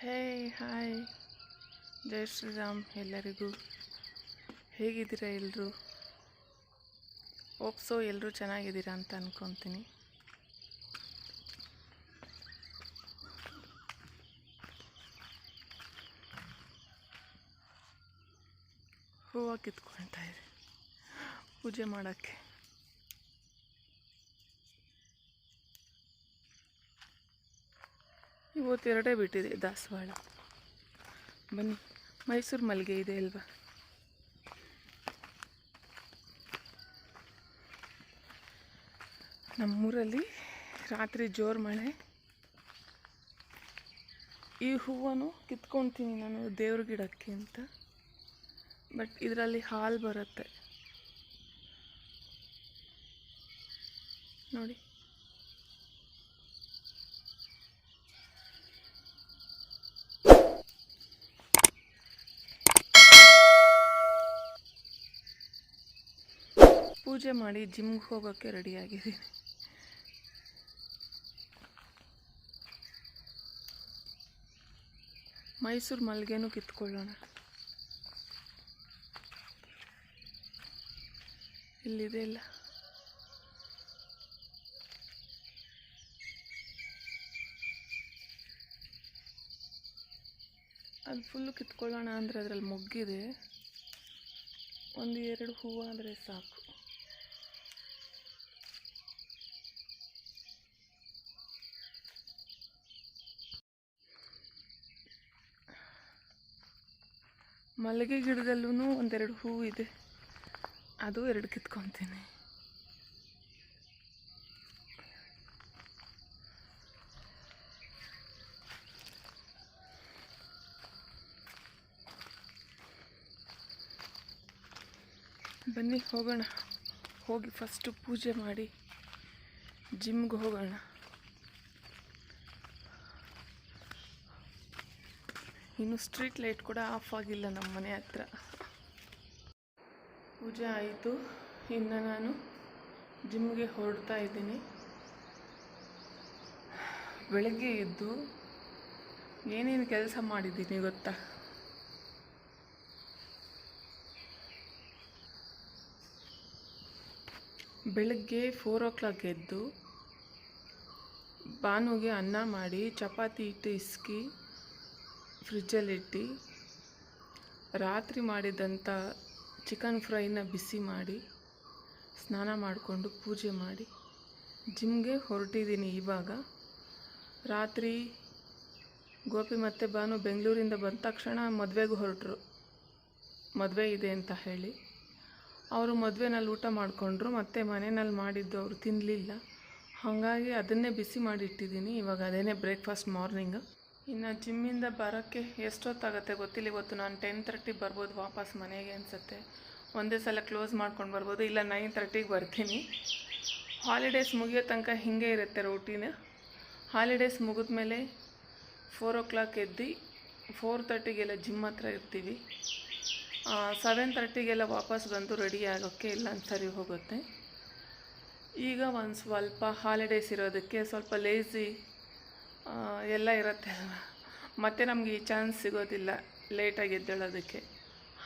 ಹೇ hi, ಜೈ ಶ್ರೀರಾಮ್ ಎಲ್ಲರಿಗೂ. ಹೇಗಿದ್ದೀರಾ ಎಲ್ಲರೂ? ಹೋಪ್ಸೋ ಎಲ್ಲರೂ ಚೆನ್ನಾಗಿದ್ದೀರಾ ಅಂತ ಅಂದ್ಕೊತೀನಿ. ಹೂವು ಕಿತ್ಕೊಳ್ತಾ ಇದೆ ಪೂಜೆ ಮಾಡೋಕ್ಕೆ. ಇವತ್ತು ಎರಡೇ ಬಿಟ್ಟಿದೆ ದಾಸವಾಳ. ಬನ್ನಿ, ಮೈಸೂರು ಮಲ್ಲಿಗೆ ಇದೆ ಅಲ್ವಾ? ನಮ್ಮೂರಲ್ಲಿ ರಾತ್ರಿ ಜೋರು ಮಳೆ. ಈ ಹೂವನ್ನು ಕಿತ್ಕೊಳ್ತೀನಿ ನಾನು ದೇವ್ರ ಗಿಡಕ್ಕೆ ಅಂತ. ಬಟ್ ಇದರಲ್ಲಿ ಹಾಲು ಬರುತ್ತೆ ನೋಡಿ. ಪೂಜೆ ಮಾಡಿ ಜಿಮ್ಗೆ ಹೋಗೋಕ್ಕೆ ರೆಡಿಯಾಗಿದ್ದೀನಿ. ಮೈಸೂರು ಮಲ್ಲಿಗೆನೂ ಕಿತ್ಕೊಳ್ಳೋಣ. ಇಲ್ಲಿದೆ ಇಲ್ಲ. ಅದು ಫುಲ್ಲು ಕಿತ್ಕೊಳ್ಳೋಣ ಅಂದರೆ ಅದರಲ್ಲಿ ಮೊಗ್ಗಿದೆ. ಒಂದು ಎರಡು ಹೂವು ಆದರೆ ಸಾಕು. ಮಲ್ಲಿಗೆ ಗಿಡದಲ್ಲೂ ಒಂದೆರಡು ಹೂವು ಇದೆ, ಅದು ಎರಡು ಕಿತ್ಕೊತೀನಿ. ಬನ್ನಿ ಹೋಗೋಣ. ಹೋಗಿ ಫಸ್ಟು ಪೂಜೆ ಮಾಡಿ ಜಿಮ್ಗೆ ಹೋಗೋಣ. ಇನ್ನು ಸ್ಟ್ರೀಟ್ ಲೈಟ್ ಕೂಡ ಆಫ್ ಆಗಿಲ್ಲ ನಮ್ಮ ಮನೆ ಹತ್ರ. ಪೂಜೆ ಆಯಿತು, ಇನ್ನು ನಾನು ಜಿಮ್ಗೆ ಹೊರಡ್ತಾ ಇದ್ದೀನಿ. ಬೆಳಗ್ಗೆ ಎದ್ದು ಏನೇನು ಕೆಲಸ ಮಾಡಿದ್ದೀನಿ ಗೊತ್ತಾ? ಬೆಳಗ್ಗೆ 4 o'clock ಎದ್ದು ಭಾನುಗೆ ಅನ್ನ ಮಾಡಿ ಚಪಾತಿ ಇಟ್ಟು ಇಸ್ಕಿ ಫ್ರಿಜ್ಜಲ್ಲಿಟ್ಟು, ರಾತ್ರಿ ಮಾಡಿದಂಥ ಚಿಕನ್ ಫ್ರೈನ ಬಿಸಿ ಮಾಡಿ ಸ್ನಾನ ಮಾಡಿಕೊಂಡು ಪೂಜೆ ಮಾಡಿ ಜಿಮ್ಗೆ ಹೊರಟಿದ್ದೀನಿ. ಇವಾಗ ರಾತ್ರಿ ಗೋಪಿ ಮತ್ತು ಭಾನು ಬೆಂಗಳೂರಿಂದ ಬಂದ ತಕ್ಷಣ ಮದುವೆಗೆ ಹೊರಟರು. ಮದುವೆ ಇದೆ ಅಂತ ಹೇಳಿ ಅವರು ಮದುವೆನಲ್ಲಿ ಊಟ ಮಾಡಿಕೊಂಡ್ರು. ಮತ್ತು ಮನೆಯಲ್ಲಿ ಮಾಡಿದ್ದು ಅವರು ತಿನ್ನಲಿಲ್ಲ. ಹಾಗಾಗಿ ಅದನ್ನೇ ಬಿಸಿ ಮಾಡಿಟ್ಟಿದ್ದೀನಿ. ಇವಾಗ ಅದೇನೇ ಬ್ರೇಕ್ಫಾಸ್ಟ್ ಮಾರ್ನಿಂಗ್. ಇನ್ನು ಜಿಮ್ಮಿಂದ ಬರೋಕ್ಕೆ ಎಷ್ಟೊತ್ತಾಗುತ್ತೆ ಗೊತ್ತಿಲ್ಲ. ಇವತ್ತು ನಾನು 10:30 ಬರ್ಬೋದು ವಾಪಸ್ ಮನೆಗೆ ಅನಿಸುತ್ತೆ. ಒಂದೇ ಸಲ ಕ್ಲೋಸ್ ಮಾಡ್ಕೊಂಡು ಬರ್ಬೋದು, ಇಲ್ಲ 9:30ಗೆ ಬರ್ತೀನಿ. ಹಾಲಿಡೇಸ್ ಮುಗಿಯೋ ತನಕ ಹೀಗೆ ಇರುತ್ತೆ ರೂಟೀನ್. ಹಾಲಿಡೇಸ್ ಮುಗಿದ್ಮೇಲೆ 4 o'clock ಎದ್ದು 4:30ಗೆಲ್ಲ ಜಿಮ್ ಹತ್ರ ಇರ್ತೀವಿ. 7:30ಗೆಲ್ಲ ವಾಪಸ್ ಬಂದು ರೆಡಿ ಆಗೋಕ್ಕೆ ಎಲ್ಲ ಸರಿ ಹೋಗುತ್ತೆ. ಈಗ ಒಂದು ಸ್ವಲ್ಪ ಹಾಲಿಡೇಸ್ ಇರೋದಕ್ಕೆ ಸ್ವಲ್ಪ ಲೇಝಿ ಎಲ್ಲ ಇರುತ್ತೆ ಅಲ್ವಾ, ಮತ್ತು ನಮಗೆ ಈ ಚಾನ್ಸ್ ಸಿಗೋದಿಲ್ಲ ಲೇಟಾಗಿ ಎದ್ದೇಳೋದಕ್ಕೆ.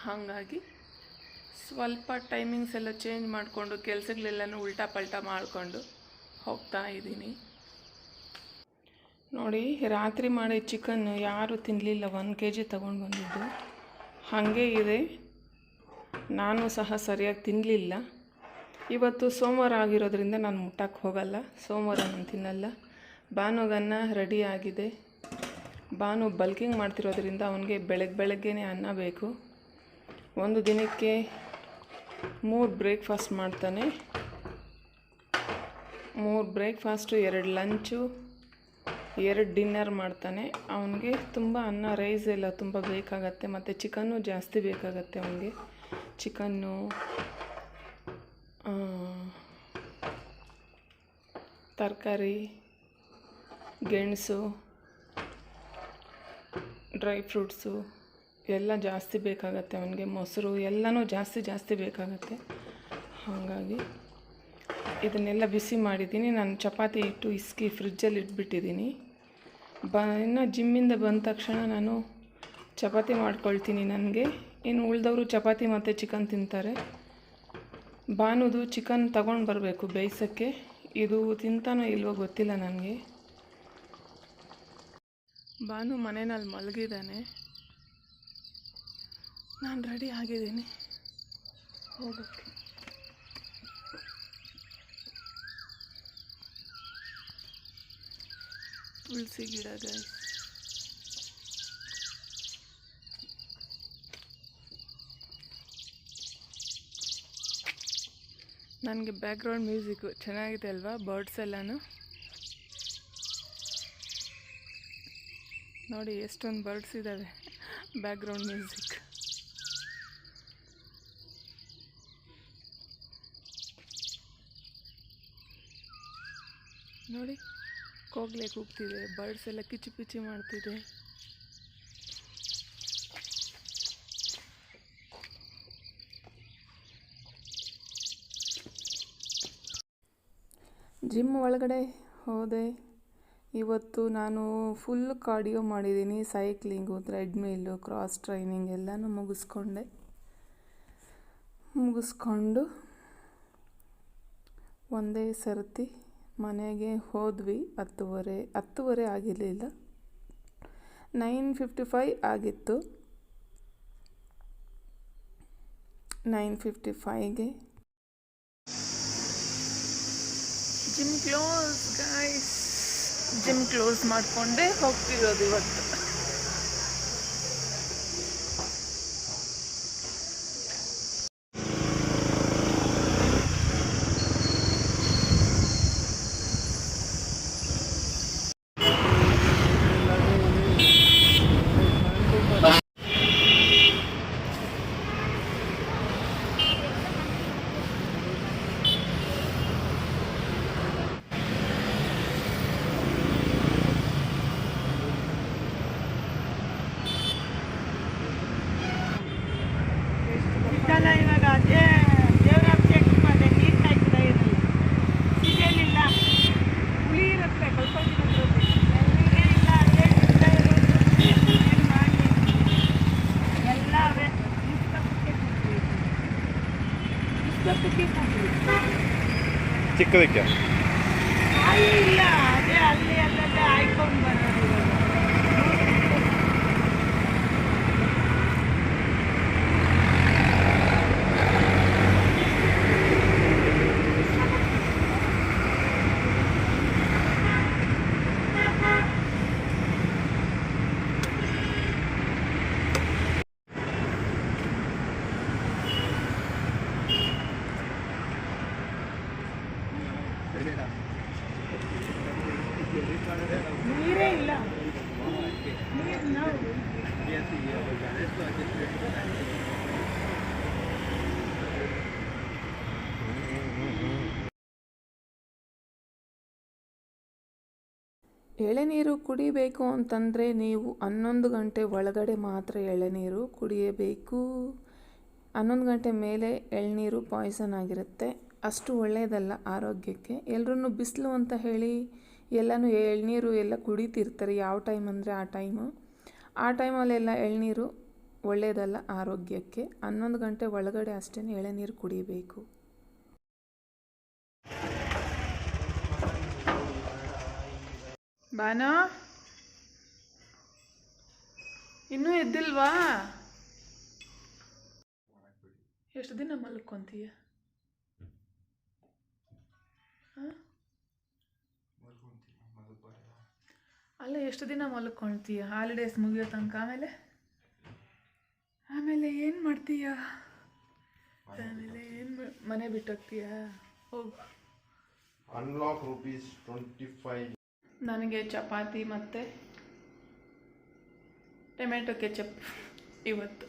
ಹಾಗಾಗಿ ಸ್ವಲ್ಪ ಟೈಮಿಂಗ್ಸ್ ಎಲ್ಲ ಚೇಂಜ್ ಮಾಡಿಕೊಂಡು ಕೆಲಸಗಳೆಲ್ಲನೂ ಉಲ್ಟಾ ಪಲ್ಟಾ ಮಾಡಿಕೊಂಡು ಹೋಗ್ತಾ ಇದ್ದೀನಿ. ನೋಡಿ, ರಾತ್ರಿ ಮಾಡಿ ಚಿಕನ್ ಯಾರೂ ತಿನ್ನಲಿಲ್ಲ. 1 kg ತೊಗೊಂಡು ಬಂದಿದ್ದು ಹಾಗೇ ಇದೆ. ನಾನು ಸಹ ಸರಿಯಾಗಿ ತಿನ್ನಲಿಲ್ಲ. ಇವತ್ತು ಸೋಮವಾರ ಆಗಿರೋದ್ರಿಂದ ನಾನು ಮುಟ್ಟಕ್ಕೆ ಹೋಗಲ್ಲ. ಸೋಮವಾರ ನಾನು ತಿನ್ನಲ್ಲ. ಭಾನುಗನ್ನ ರೆಡಿ ಆಗಿದೆ. ಭಾನು ಬಲ್ಕಿಂಗ್ ಮಾಡ್ತಿರೋದ್ರಿಂದ ಅವನಿಗೆ ಬೆಳಗ್ಗೆನೇ ಅನ್ನ ಬೇಕು. ಒಂದು ದಿನಕ್ಕೆ 3 ಬ್ರೇಕ್ಫಾಸ್ಟ್ ಮಾಡ್ತಾನೆ. 3 ಬ್ರೇಕ್ಫಾಸ್ಟು, 2 ಲಂಚು, 2 ಡಿನ್ನರ್ ಮಾಡ್ತಾನೆ. ಅವನಿಗೆ ತುಂಬ ಅನ್ನ, ರೈಸ್ ಎಲ್ಲ ತುಂಬ ಬೇಕಾಗತ್ತೆ. ಮತ್ತು ಚಿಕನ್ನು ಜಾಸ್ತಿ ಬೇಕಾಗತ್ತೆ ಅವನಿಗೆ. ಚಿಕನ್ನು, ತರಕಾರಿ, ಗೆಣಸು, ಡ್ರೈ ಫ್ರೂಟ್ಸು ಎಲ್ಲ ಜಾಸ್ತಿ ಬೇಕಾಗತ್ತೆ ಅವನಿಗೆ. ಮೊಸರು ಎಲ್ಲನೂ ಜಾಸ್ತಿ ಬೇಕಾಗತ್ತೆ. ಹಾಗಾಗಿ ಇದನ್ನೆಲ್ಲ ಬಿಸಿ ಮಾಡಿದ್ದೀನಿ. ನಾನು ಚಪಾತಿ ಇಟ್ಟು ಇಸ್ಕಿ ಫ್ರಿಜ್ಜಲ್ಲಿ ಇಟ್ಬಿಟ್ಟಿದ್ದೀನಿ. ಇನ್ನು ಜಿಮ್ಮಿಂದ ಬಂದ ತಕ್ಷಣ ನಾನು ಚಪಾತಿ ಮಾಡ್ಕೊಳ್ತೀನಿ. ನನಗೆ ಇನ್ನು ಉಳಿದವರು ಚಪಾತಿ ಮತ್ತು ಚಿಕನ್ ತಿಂತಾರೆ. ಭಾನುದು ಚಿಕನ್ ತಗೊಂಡು ಬರಬೇಕು ಬೇಯಿಸೋಕ್ಕೆ. ಇದು ತಿಂತಾನೋ ಇಲ್ವೋ ಗೊತ್ತಿಲ್ಲ ನನಗೆ. ಭಾನು ಮನೆಯಲ್ಲಿ ಮಲಗಿದ್ದಾನೆ. ನಾನು ರೆಡಿ ಆಗಿದ್ದೀನಿ ಹೋಗೋಕ್ಕೆ. ತುಳಸಿ ಗಿಡ ಗೈಸ್. ನನಗೆ ಬ್ಯಾಕ್ಗ್ರೌಂಡ್ ಮ್ಯೂಸಿಕ್ಕು ಚೆನ್ನಾಗಿದೆ ಅಲ್ವಾ? ಬರ್ಡ್ಸ್ ಎಲ್ಲನೂ ನೋಡಿ ಎಷ್ಟೊಂದು ಬರ್ಡ್ಸ್ ಇದ್ದಾವೆ. ಬ್ಯಾಕ್ಗ್ರೌಂಡ್ ಮ್ಯೂಸಿಕ್ ನೋಡಿ, ಕೋಗ್ಲೆ ಕೂಗ್ತಿದೆ, ಬರ್ಡ್ಸ್ ಎಲ್ಲ ಕಿಚಿ ಪಿಚಿ ಮಾಡ್ತಿದೆ. ಜಿಮ್ ಒಳಗಡೆ ಹೋದೆ. ಇವತ್ತು ನಾನು ಫುಲ್ ಕಾರ್ಡಿಯೋ ಮಾಡಿದ್ದೀನಿ. ಸೈಕ್ಲಿಂಗು, ಥ್ರೆಡ್ಮಿಲ್ಲು, ಕ್ರಾಸ್ ಟ್ರೈನಿಂಗ್ ಎಲ್ಲನೂ ಮುಗಿಸ್ಕೊಂಡು ಒಂದೇ ಸರ್ತಿ ಮನೆಗೆ ಹೋದ್ವಿ. 10:30 ಆಗಿರಲಿಲ್ಲ, 9:55 ಆಗಿತ್ತು. 9:55ಗೆ gym close guys. Gym close ಮಾಡಿಕೊಂಡೇ ಹೋಗ್ತಿರೋದು ಇವತ್ತು. ಇವಾಗ ದೇವರ ಅಭಿಷೇಕ ಮಾಡಿದೆ. ನೀರು ಕಾಯ್ತದೆ ಇರಲಿಲ್ಲ, ಸಿಗಲಿಲ್ಲ, ಹುಳಿ ಇರುತ್ತೆ ಕಲ್ಪಟ್ಟಿರೋದ್ರಲ್ಲಿ. ಏನಿಲ್ಲ, ಏನು ಮಾಡಿ ಎಲ್ಲವೇ ಚಿಕ್ಕದಕ್ಕೆ ಇಲ್ಲ, ಅದೇ ಅಲ್ಲೇ ಆಯ್ಕೊಂಡು ಬರೋದು. ನೀರೇ ಇಲ್ಲ. ಎಳೆನೀರು ಕುಡಿಬೇಕು ಅಂತಂದರೆ ನೀವು 11 ಗಂಟೆ ಒಳಗಡೆ ಮಾತ್ರ ಎಳೆನೀರು ಕುಡಿಯಬೇಕು. 11 ಗಂಟೆ ಮೇಲೆ ಎಳ್ನೀರು ಪಾಯ್ಸನ್ ಆಗಿರುತ್ತೆ. ಅಷ್ಟು ಒಳ್ಳೆಯದಲ್ಲ ಆರೋಗ್ಯಕ್ಕೆ. ಎಲ್ಲರೂ ಬಿಸಿಲು ಅಂತ ಹೇಳಿ ಎಲ್ಲನೂ ಎಳ್ನೀರು ಎಲ್ಲ ಕುಡಿತಿರ್ತಾರೆ. ಯಾವ ಟೈಮ್ ಅಂದರೆ ಆ ಟೈಮಲ್ಲೆಲ್ಲ ಎಳ್ನೀರು ಒಳ್ಳೆಯದಲ್ಲ ಆರೋಗ್ಯಕ್ಕೆ. 11 ಗಂಟೆ ಒಳಗಡೆ ಅಷ್ಟೇ ಎಳೆನೀರು ಕುಡಿಬೇಕು. ಬಾನೋ, ಇನ್ನೂ ಎದ್ದಿಲ್ವಾ? ಎಷ್ಟು ದಿನ ಮಲ್ಕೊಂತೀಯ? ಅಲ್ಲ, ಎಷ್ಟು ದಿನ ಮಲ್ಕೊಳ್ತೀಯ? ಹಾಲಿಡೇಸ್ ಮುಗಿಯೋ ತನಕ. ಆಮೇಲೆ ಏನು ಮಾಡ್ತೀಯ? ಆಮೇಲೆ ಮನೆ ಬಿಟ್ಟೋಗ್ತೀಯ? ಹೋಗು. ಅನ್ಲಾಕ್ ₹25. ನನಗೆ ಚಪಾತಿ ಮತ್ತು ಟೊಮೆಟೊ ಕೆಚಪ್ ಇವತ್ತು.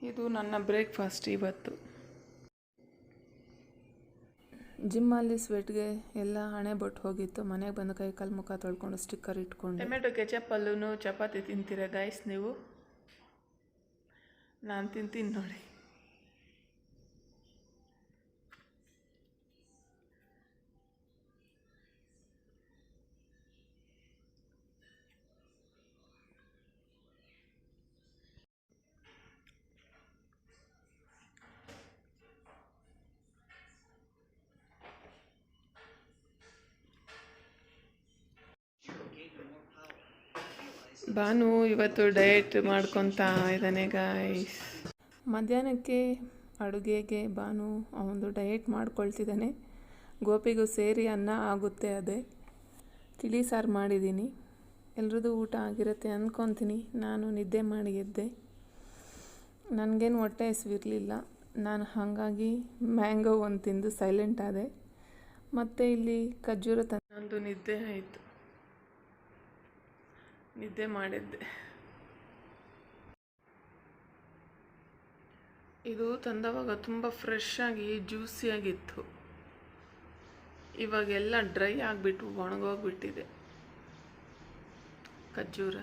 ಇದು ನನ್ನ ಬ್ರೇಕ್ಫಾಸ್ಟ್ ಇವತ್ತು. ಜಿಮ್ಮಲ್ಲಿ ಸ್ವೆಟ್ಗೆ ಎಲ್ಲ ಹಣೆ ಬೊಟ್ಟು ಹೋಗಿತ್ತು. ಮನೆಗೆ ಬಂದು ಕೈ ಕಾಲು ಮುಖ ತೊಳ್ಕೊಂಡು ಸ್ಟಿಕ್ಕರ್ ಇಟ್ಕೊಂಡು ಟೊಮೆಟೊ ಕೆಚಪ್ಪಲ್ಲೂ ಚಪಾತಿ ತಿಂತೀರ ಗೈಸ್ ನೀವು? ನಾನು ತಿಂತೀನಿ ನೋಡಿ. ಭಾನು ಇವತ್ತು ಡಯಟ್ ಮಾಡ್ಕೊತಾ ಇದ್ದಾನೆ ಗಾಯ್ಸ್. ಮಧ್ಯಾಹ್ನಕ್ಕೆ ಅಡುಗೆಗೆ ಭಾನು ಅವನು ಡಯಟ್ ಮಾಡ್ಕೊಳ್ತಿದ್ದಾನೆ. ಗೋಪಿಗೂ ಸೇರಿ ಅನ್ನ ಆಗುತ್ತೆ. ಅದೇ ತಿಳಿ ಸಾರು ಮಾಡಿದ್ದೀನಿ. ಎಲ್ರದ್ದು ಊಟ ಆಗಿರುತ್ತೆ ಅಂದ್ಕೊತೀನಿ. ನಾನು ನಿದ್ದೆ ಮಾಡಿ ಎದ್ದೆ. ನನಗೇನು ಹೊಟ್ಟೆ ಹಸಿವಿರಲಿಲ್ಲ. ನಾನು ಹಾಗಾಗಿ ಮ್ಯಾಂಗೋ ಒಂದು ತಿಂದು ಸೈಲೆಂಟ್ ಆದೆ. ಮತ್ತು ಇಲ್ಲಿ ಖರ್ಜೂರ ನಂದು ನಿದ್ದೆ ಆಯಿತು. ನಿದ್ದೆ ಮಾಡಿದ್ದೆ. ಇದು ತಂದವಾಗ ತುಂಬ ಫ್ರೆಶ್ ಆಗಿ ಜ್ಯೂಸಿಯಾಗಿತ್ತು. ಇವಾಗೆಲ್ಲ ಡ್ರೈ ಆಗಿಬಿಟ್ಟು ಒಣಗೋಗ್ಬಿಟ್ಟಿದೆ ಖರ್ಜೂರ.